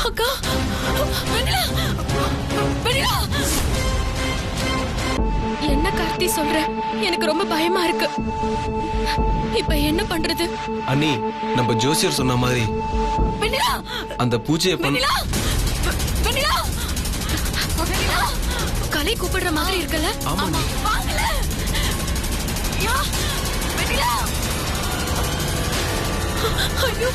அக்கா வெண்ணிலா, வெண்ணிலா. என்ன கார்த்தி சொல்ற? எனக்கு ரொம்ப பயமா இருக்கு. இப்ப என்ன பண்றது? அண்ணி, நம்ம ஜோசியர் சொன்ன மாதிரி வெண்ணிலா, அந்த பூஜையை வெண்ணிலா, வெண்ணிலா, வெண்ணிலா. கலை கூப்பிடுற மாதிரி இருக்கல? ஆமா. வாங்கல. யா, வெண்ணிலா. ஐயோ,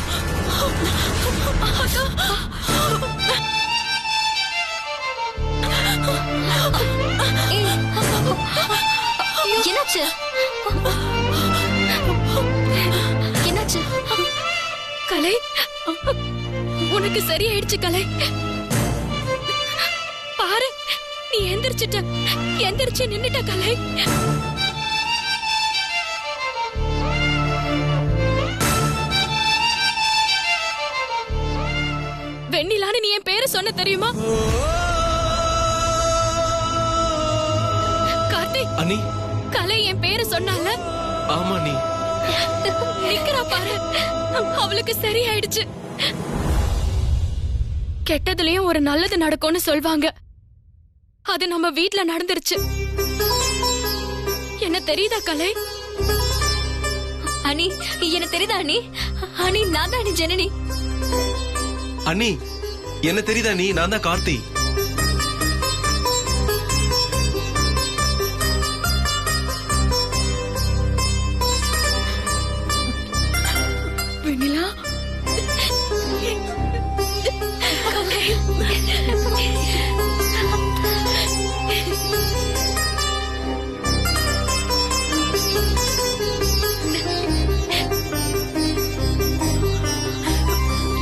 என்னாச்சு? என்னாச்சு? கலை, உனக்கு சரியாயிடுச்சு கலை. பாரு, நீ எந்திரிச்சிட்ட. எந்திரிச்சு நின்னுட்ட கலை. வெண்ணிலான்னு நீ என் பேரை சொன்ன தெரியுமா? கார்த்திக், அண்ணி. கலை என் பேரை சொன்னால? ஆமா அண்ணி. நிக்கிறா பாரு, அவளுக்கு சரியாயிடுச்சு. கெட்டதுலயும் ஒரு நல்லது நடக்கும்னு சொல்வாங்க. அது நம்ம வீட்ல நடந்துருச்சு. என்ன தெரியுதா கலை? அனி, என்ன தெரியுதா அனி? அனி, நான் தான் அனி ஜனனி. அண்ணி, என்ன தெரியுதா நீ? நான் தான் கார்த்தி. வெண்ணிலா, கலை.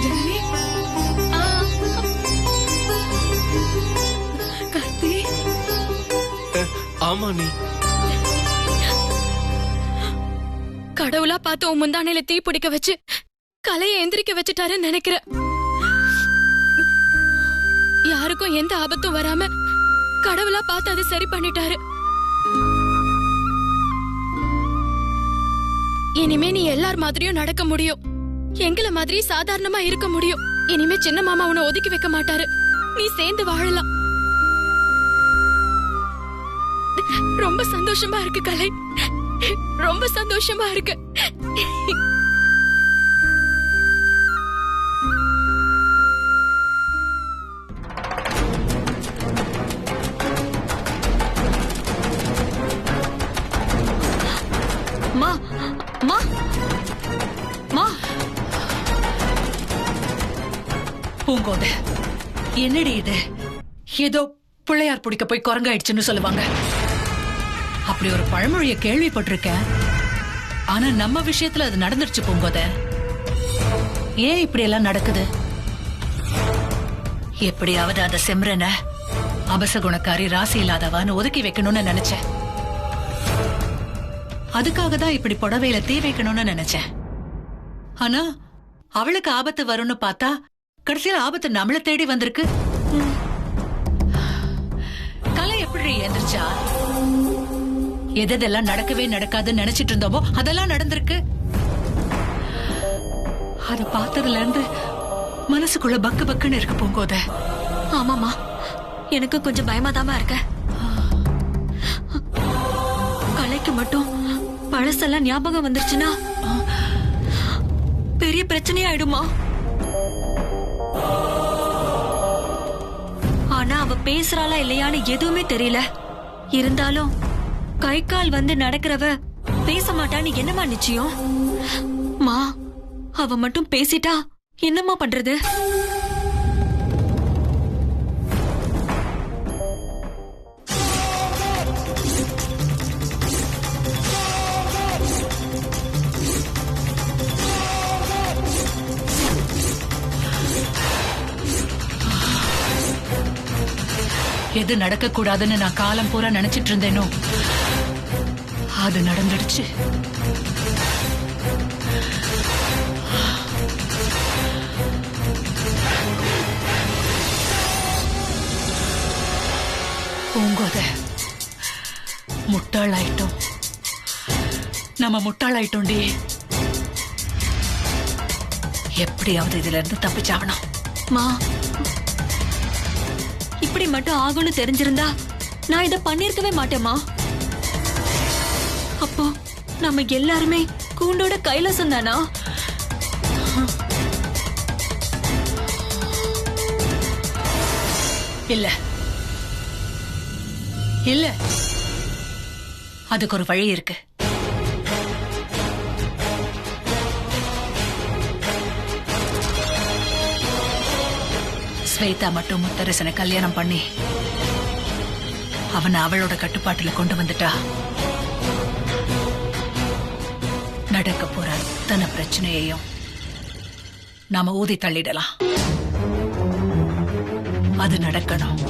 ஜனனி. கார்த்தி. ஆமா அண்ணி. கடவுளா பார்த்து உன் முந்தானையில தீ பிடிக்க வச்சு கலையை எந்திரிக்க வச்சுட்டாருன்னு நினைக்கிறேன். யாருக்கும் எந்த ஆபத்தும் வராம கடவுளா பார்த்து அதை சரி பண்ணிட்டாரு. இனிமே நீ எல்லார் மாதிரியும் நடக்க முடியும். எங்கள மாதிரி சாதாரணமா இருக்க முடியும். இனிமே சின்ன மாமா உன்னை ஒதுக்கி வைக்க மாட்டாரு. நீ சேர்ந்து வாழலாம். ரொம்ப சந்தோஷமா இருக்கு கலை, ரொம்ப சந்தோஷமா இருக்கு. மா, மா, மா. பூங்கோத, என்னடி இது? ஏதோ பிள்ளையார் பிடிக்க போய் குரங்காயிடுச்சுன்னு சொல்லுவாங்க. அப்படி ஒரு பழமொழிய கேள்விப்பட்டிருக்கேன். ஆனா நம்ம விஷயத்துல அது நடந்துருச்சு பூங்கோத. ஏன் இப்படி எல்லாம் நடக்குது? எப்படியாவது அந்த செம்ரனை அபசகுணக்காரி, ராசி இல்லாதவான்னு ஒதுக்கி வைக்கணும்னு நினைச்சேன். அதுக்காக தான் இப்படி புடவையில தீ வைக்கணும்னு நினைச்சேன். ஆனா அவளுக்கு ஆபத்து வரும்னு பார்த்தா கடைசியில ஆபத்து நம்மள தேடி வந்திருக்கு. கலை எப்படி எந்திரிச்சா? எதெல்லாம் நடக்கவே நடக்காதுன்னு நினைச்சிட்டு இருந்தோமோ அதெல்லாம் நடந்திருக்கு. அத பார்த்ததுல இருந்து மனசுக்குள்ள பக்கு பக்குன்னு இருக்கு பூங்கோத. ஆமாமா, எனக்கு கொஞ்சம் பயமாதாமா இருக்க. கலைக்கு மட்டும் பழசெல்லாம் ஞாபகம் வந்துருச்சுன்னா பெரிய பிரச்சனையாயிடுமா? ஆனா அவ பேசுறாளா இல்லையான்னு எதுவுமே தெரியல. இருந்தாலும் கை கால் வந்து நடக்கிறவ பேச மாட்டான்னு என்னமா நிச்சயம்? மா, அவ மட்டும் பேசிட்டா என்னம்மா பண்றது? எது நடக்க கூடாதுன்னு நான் காலம் பூரா நினைச்சிட்டு இருந்தேனோ அது நடந்துடுச்சு. பூங்கோத, முட்டாளாயிட்டோம். நம்ம முட்டாளாயிட்டோண்டி. எப்படியாவது இதுல இருந்து தப்பிச்சாகணும். மா, இப்படி மட்டும் ஆகும்னு தெரிஞ்சிருந்தா நான் இத பண்ணிருக்கவே மாட்டேமா. அப்போ நம்ம எல்லாருமே கூண்டோட கைலாசம் தானா? இல்ல இல்ல, அதுக்கு ஒரு வழி இருக்கு. ஸ்வேதா மட்டும் முத்தரசனை கல்யாணம் பண்ணி அவனை அவளோட கட்டுப்பாட்டுல கொண்டு வந்துட்டா நடக்க போற அத்தனை பிரச்சனையையும் நாம ஊதி தள்ளிடலாம். அது நடக்கணும்,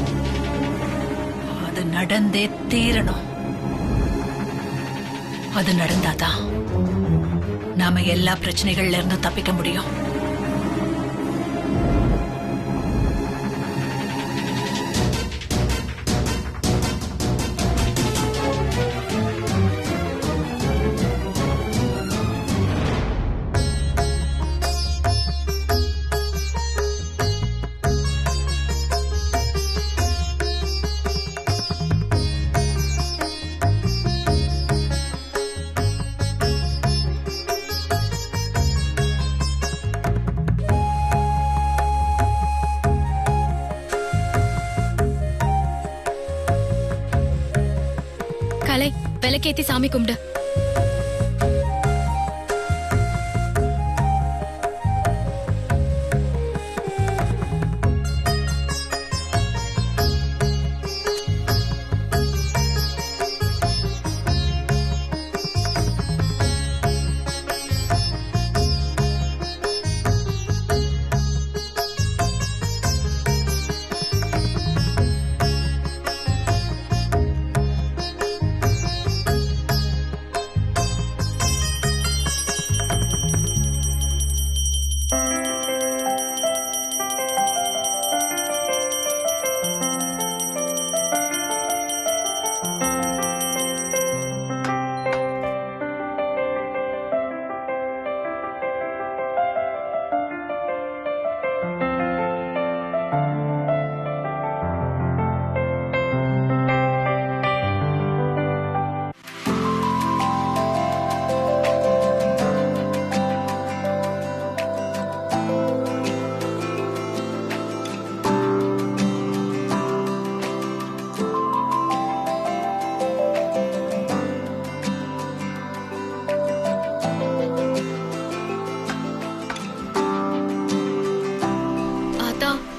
அது நடந்தே தீரணும். அது நடந்தாதான் நாம எல்லா பிரச்சனைகள்ல இருந்தும் தப்பிக்க முடியும். கலை, விளக்கேத்தி சாமி கும்பிடு.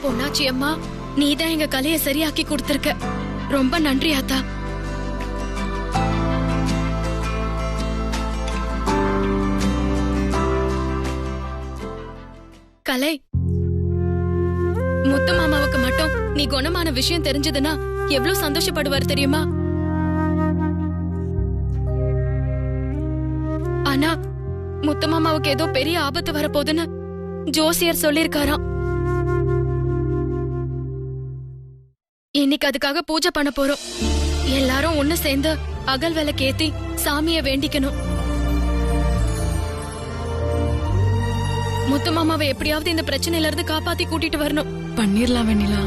பொன்னாச்சி அம்மா, நீதான் எங்க கலையை சரியாக்கி கொடுத்திருக்க. ரொம்ப நன்றி ஆத்தா. கலை, முத்து மாமாவுக்கு மட்டும் நீ குணமான விஷயம் தெரிஞ்சதுன்னா எவ்வளவு சந்தோஷப்படுவார் தெரியுமா? ஆனா முத்து மாமாவுக்கு ஏதோ பெரிய ஆபத்து வரப்போகுதுன்னு ஜோசியர் சொல்லிருக்காராம். இன்னைக்கு அதுக்காக பூஜை பண்ண போறோம். எல்லாரும் ஒண்ணு சேர்ந்து அகல் விளக்கேத்தி சாமிய வேண்டிக்கணும். முத்து மாமாவை எப்படியாவது இந்த பிரச்சனையில இருந்து காப்பாத்தி கூட்டிட்டு வரணும். பண்ணிரலாம் வெண்ணிலா.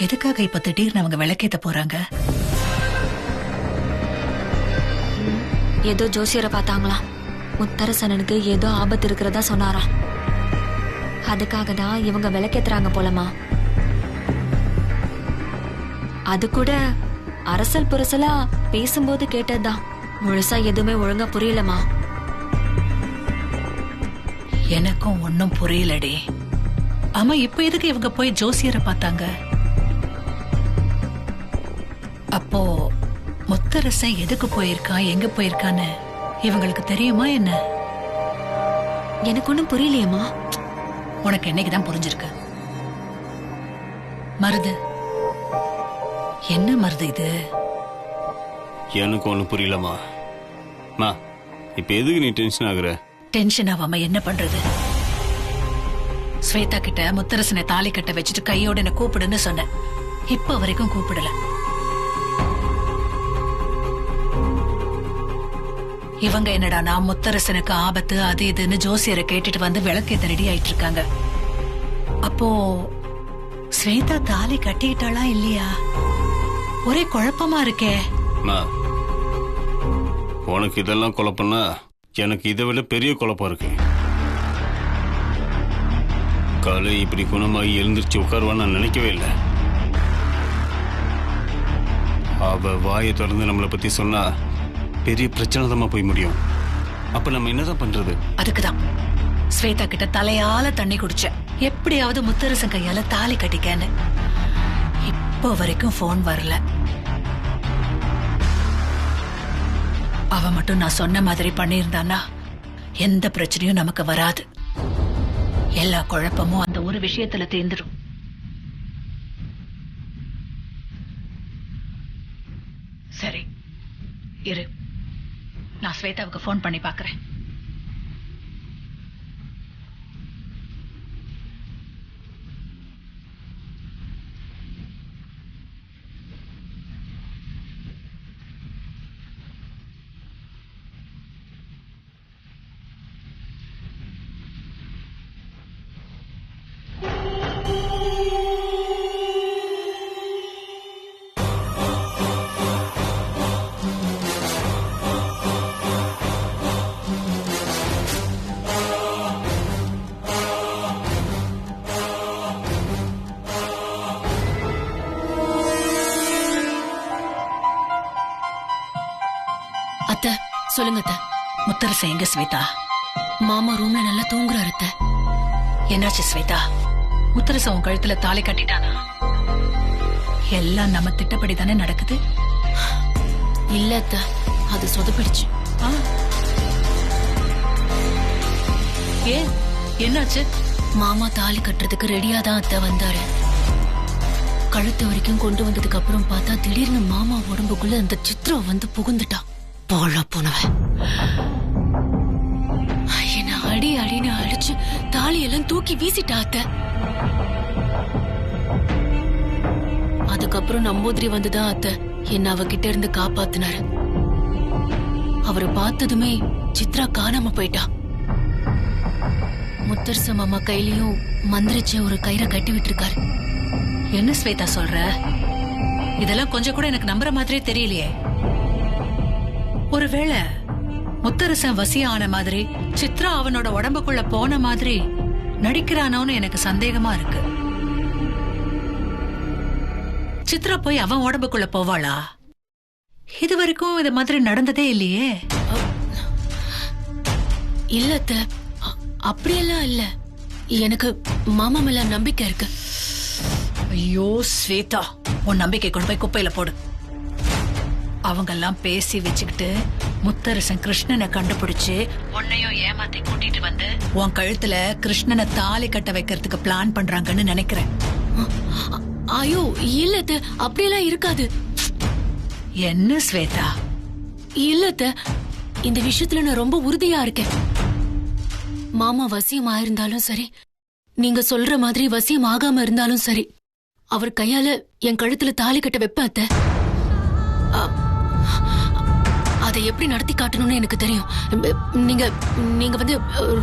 எதுக்காக இப்ப திடீர்னு அவங்க விளக்கேத்த போறாங்க? ஏதோ ஜோசியரை பார்த்தாங்களாம். முத்தரசனனுக்கு ஏதோ ஆபத்து இருக்கிறதா சொன்னாராம். அதுக்காக தான் இவங்க விளக்கேத்துறாங்க போலமா. அது கூட அரசல் புரசலா பேசும்போது கேட்டதுதான். முழுசா எதுவுமே ஒழுங்கா புரியலமா. எனக்கும் ஒன்னும் புரியலடி. ஆமா, இப்ப எதுக்கு இவங்க போய் ஜோசியரை பார்த்தாங்க? அப்போ முத்தரசன் எதுக்கு போயிருக்கான், எங்க போயிருக்கான்னு இவங்களுக்கு தெரியுமா என்ன? எனக்கு ஒண்ணும் புரியலையேம்மா. உனக்கு என்னைக்குதான் புரிஞ்சிருக்கு? மருது, என்ன மருது இது? எனக்கு ஒண்ணு புரியலமா. இப்ப எதுக்கு நீ டென்ஷன் ஆகுற? டென்ஷன் ஆகாம என்ன பண்றது? ஸ்வேதா கிட்ட முத்தரசனை தாலி கட்ட வச்சுட்டு கையோட என்ன கூப்பிடுன்னு சொன்னேன். இப்ப வரைக்கும் கூப்பிடல. இவங்க என்னடா நான் முத்தரசனுக்கு ஆபத்து அது இதுன்னு ஜோசியரை கேட்டுட்டு வந்து விளக்கேத்த ரெடி ஆயிட்டு இருக்காங்க. அப்போ ஸ்வேதா தாலி கட்டிக்கிட்டாளா இல்லையா? ஒரே குழப்பமா இருக்கே. உனக்கு இதெல்லாம் குழப்பம்னா எனக்கு இதை விட பெரிய குழப்பம் இருக்கு. காலை இப்படி குணமாகி எழுந்திருச்சு உட்காருவான்னு நான் நினைக்கவே இல்லை. அவ வாயை திறந்து நம்மளை பத்தி சொன்னா பெரிய பிரச்சனை தான் போய் முடியும். அப்ப நம்ம என்னதான் பண்றது? அதுக்குதான் ஸ்வேதா கிட்ட தலையால தண்ணி குடிச்ச, எப்படியாவது முத்தரசன் கையால தாலி கட்டிக்கன்னு. இப்போ வரைக்கும் போன் வரல. அவ மட்டும் நான் சொன்ன மாதிரி பண்ணியிருந்தானா எந்த பிரச்சனையும் நமக்கு வராது. எல்லா குழப்பமும் அந்த ஒரு விஷயத்துல தீர்ந்துடும். சரி இரு, நான் ஸ்வேதாவுக்கு போன் பண்ணி பாக்குறேன். அத்தை சொல்லுங்க அத்தை. முத்தரசன் எங்க ஸ்வேதா? மாமா ரூம்ல நல்லா தூங்குறாரு அத்தை. என்னாச்சு ஸ்வேதா? முத்தரசன் உன் கழுத்துல தாலி கட்டிட்டானா? எல்லாம் நம்ம திட்டப்படி தானே நடக்குது. இல்ல அத்தை, அது சொதப்பிடுச்சு. ஏன், என்னாச்சு? மாமா தாலி கட்டுறதுக்கு ரெடியா தான் அத்தை வந்தாரு. கழுத்து வரைக்கும் கொண்டு வந்ததுக்கு அப்புறம் பார்த்தா திடீர்னு மாமா உடம்புக்குள்ள அந்த சித்ரா வந்து புகுந்துட்டா. போல போனவன் என்ன அடி அடின்னு அடிச்சு தாலியெல்லாம் தூக்கி வீசிட்டா அத்தை. அதுக்கப்புறம் நம்பூதிரி வந்துதான் அத்தை என்ன அவகிட்ட இருந்து காப்பாத்தினாரு. அவரை பார்த்ததுமே சித்ரா காணாம போயிட்டா. முத்தரச மாமா கையிலயும் மந்திரிச்ச ஒரு கயிறை கட்டி விட்டுருக்காரு. என்ன ஸ்வேதா சொல்ற? இதெல்லாம் கொஞ்சம் கூட எனக்கு நம்புற மாதிரியே தெரியலையே. ஒருவேளை முத்தரசன் வசியான மாதிரி சித்ரா அவனோட உடம்புக்குள்ள போன மாதிரி நடிக்கிறானோன்னு எனக்கு சந்தேகமா இருக்கு. சித்ரா போய் அவன் உடம்புக்குள்ள போவாளா? இது வரைக்கும் இது மாதிரி நடந்ததே இல்லையே. இல்ல அத்தை, அப்படியெல்லாம் இல்ல. எனக்கு மாமா மேல நம்பிக்கை இருக்கு. ஐயோ ஸ்வேதா, உன் நம்பிக்கை கொண்டு போய் குப்பையில போடு. அவங்கெல்லாம் பேசி வச்சுக்கிட்டு முத்தரசன் கிருஷ்ணனை கண்டுபிடிச்சு உன்னையும் ஏமாத்தி கூட்டிட்டு வந்து உன் கழுத்துல கிருஷ்ணனை தாலி கட்ட வைக்கிறதுக்கு பிளான் பண்றாங்கன்னு நினைக்கிறேன். ஐயோ இல்ல அத்தை, அப்படியெல்லாம் இருக்காது. என்ன ஸ்வேதா? இல்ல அத்தை, இந்த விஷயத்துல நான் ரொம்ப உறுதியா இருக்கேன். மாமா வசியம் ஆயிருந்தாலும் சரி, நீங்க சொல்ற மாதிரி வசியம் ஆகாம இருந்தாலும் சரி, அவர் கையால என் கழுத்துல தாலி கட்ட வைப்ப அத்தை. அதை எப்படி நடத்தி காட்டணும்னு எனக்கு தெரியும். நீங்க நீங்க வந்து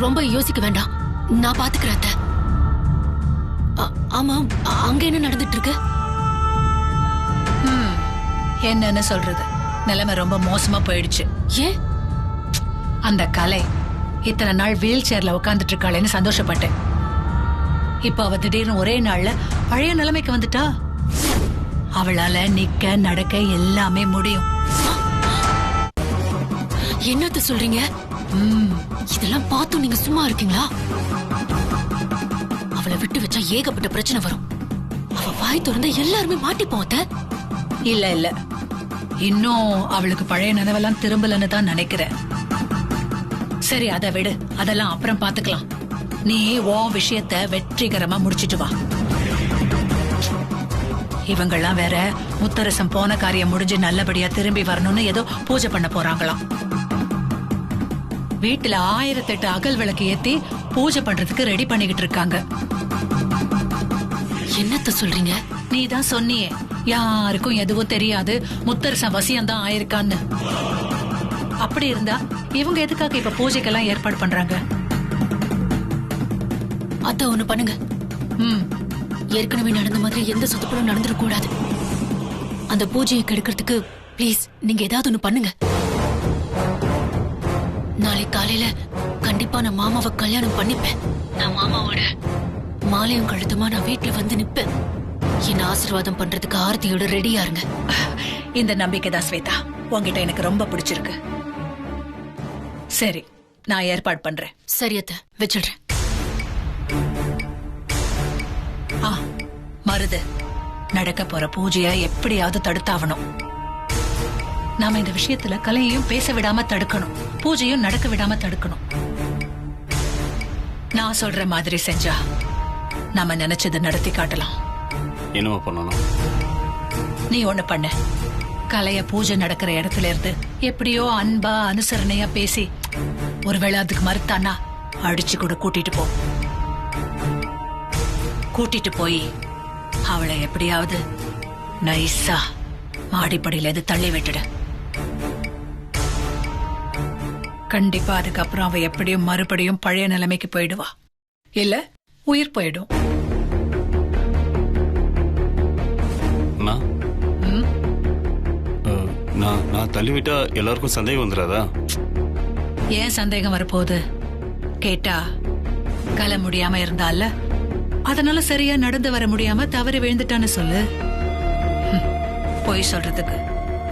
ரொம்ப யோசிக்க வேண்டாம், நான் பாத்துக்கிறேன் அத்தை. ஆமா, அங்க என்ன நடந்துட்டு இருக்கு? என்னன்னு சொல்றது, நிலைமை ரொம்ப மோசமா போயிடுச்சு. ஏன்? அந்த கலை இத்தனை நாள் வீல் சேர்ல உட்கார்ந்துட்டு இருக்காளேன்னு சந்தோஷப்பட்டேன். இப்ப அவ திடீர்னு ஒரே நாள்ல பழைய நிலைமைக்கு வந்துட்டா. அவளால நிக்க நடக்க எல்லாமே முடியும். என்னத்த சொல்றீங்க? இதெல்லாம் பார்த்தும் நீங்க சும்மா இருக்கீங்களா? அவளை விட்டு வச்சா ஏகப்பட்ட பிரச்சனை வரும். அவ வாய் திறந்த எல்லாருமே மாட்டிப்போம் அத்தை. இல்ல இல்ல, இன்னும் அவளுக்கு பழைய நினைவெல்லாம் திரும்பலன்னு தான் நினைக்கிறேன். சரி, அதை விடு, அதெல்லாம் அப்புறம் பாத்துக்கலாம். நீ உன் விஷயத்த வெற்றிகரமா முடிச்சிட்டு வா. இவங்கெல்லாம் வேற முத்தரசம் போன காரியம் முடிஞ்சு நல்லபடியா திரும்பி வரணும்னு ஏதோ பூஜை பண்ண போறாங்களாம். வீட்டுல 1008 அகல் விளக்கு ஏத்தி பூஜை பண்றதுக்கு ரெடி பண்ணிக்கிட்டு இருக்காங்க. என்னத்த சொல்றீங்க? நீ தான் சொன்னியே, யாருக்கும் எதுவும் தெரியாது, முத்தரசன் வசியம்தான் ஆயிருக்கான்னு. அப்படி இருந்தா இவங்க எதுக்காக இப்ப பூஜைக்கெல்லாம் ஏற்பாடு பண்றாங்க? அத்த ஒண்ணு பண்ணுங்க. ஏற்கனவே நடந்த மாதிரி எந்த சொத்துப்படும் நடந்துடக் கூடாது. அந்த பூஜையை கெடுக்கிறதுக்கு ப்ளீஸ் நீங்க ஏதாவது ஒண்ணு பண்ணுங்க. நாளை காலையில கண்டிப்பா நான் மாமாவை கல்யாணம் பண்ணிப்பேன். நான் மாமாவோட மாலையும் கழுத்துமா நான் வீட்டுல வந்து நிப்பேன். என்ன ஆசீர்வாதம் பண்றதுக்கு ஆர்த்தியோட ரெடியா இருங்க. இந்த நம்பிக்கை தான் ஸ்வேதா, உங்ககிட்ட எனக்கு ரொம்ப பிடிச்சிருக்கு. சரி, நான் ஏற்பாடு பண்றேன். சரி அத்த, வச்சிடுறேன். மருது, நடக்க போற பூஜைய எப்படியாவது தடுத்தாவணும். நாம இந்த விஷயத்துல கலையையும் பேச விடாம தடுக்கணும், பூஜையும் நடக்க விடாம தடுக்கணும். நான் சொல்ற மாதிரி செஞ்சா நாம நினைச்சதை நடத்தி காட்டலாம். என்னவா பண்ணணும்? நீ ஒண்ணு பண்ண, கலைய பூஜை நடக்கிற இடத்துல இருந்து எப்படியோ அன்பா அனுசரணையா பேசி, ஒருவேளை அதுக்கு மறுத்தானா அடிச்சு கூட கூட்டிட்டு போய் அவளை எப்படியாவது நைஸா மாடிப்படியில இருந்து தள்ளி விட்டுடு. கண்டிப்பா அதுக்கப்புறம் அவ எப்படியும் மறுபடியும் பழைய நிலைமைக்கு போயிடுவா, இல்ல உயிர் போயிடும். நான் தள்ளிவிட்டா எல்லாருக்கும் சந்தேகம் வந்துடாதா? ஏன் சந்தேகம் வரப்போகுது? கேட்டா கலை முடியாம இருந்தால, அதனால சரியா நடந்து வர முடியாம தவறி விழுந்துட்டான்னு சொல்லு. போய் சொல்றதுக்கு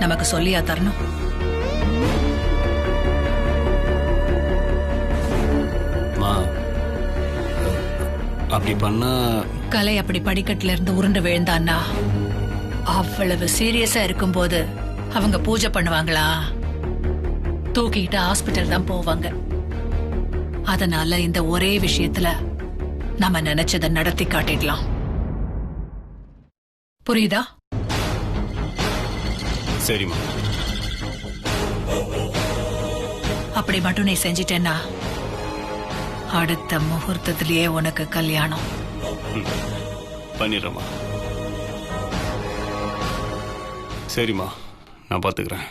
நமக்கு சொல்லியா தரணும்? அப்படி பண்ணா கலை அப்படி படிக்கட்டுல இருந்து உருண்டு விழுந்தான்னா அவ்வளவு சீரியஸா இருக்கும்போது அவங்க பூஜை பண்ணுவாங்களா? தூக்கிட்டு ஹாஸ்பிட்டல் தான் போவாங்க. அதனால இந்த ஒரே விஷயத்துல நம்ம நினைச்சதை நடத்தி காட்டிடலாம். புரியுதா? சரிம்மா. அப்படி மட்டும் நீ செஞ்சிட்டேன்னா அடுத்த முகூர்த்தத்திலேயே உனக்கு கல்யாணம் பண்ணிடுறேம்மா. சரிம்மா, நான் பாத்துக்கிறேன்.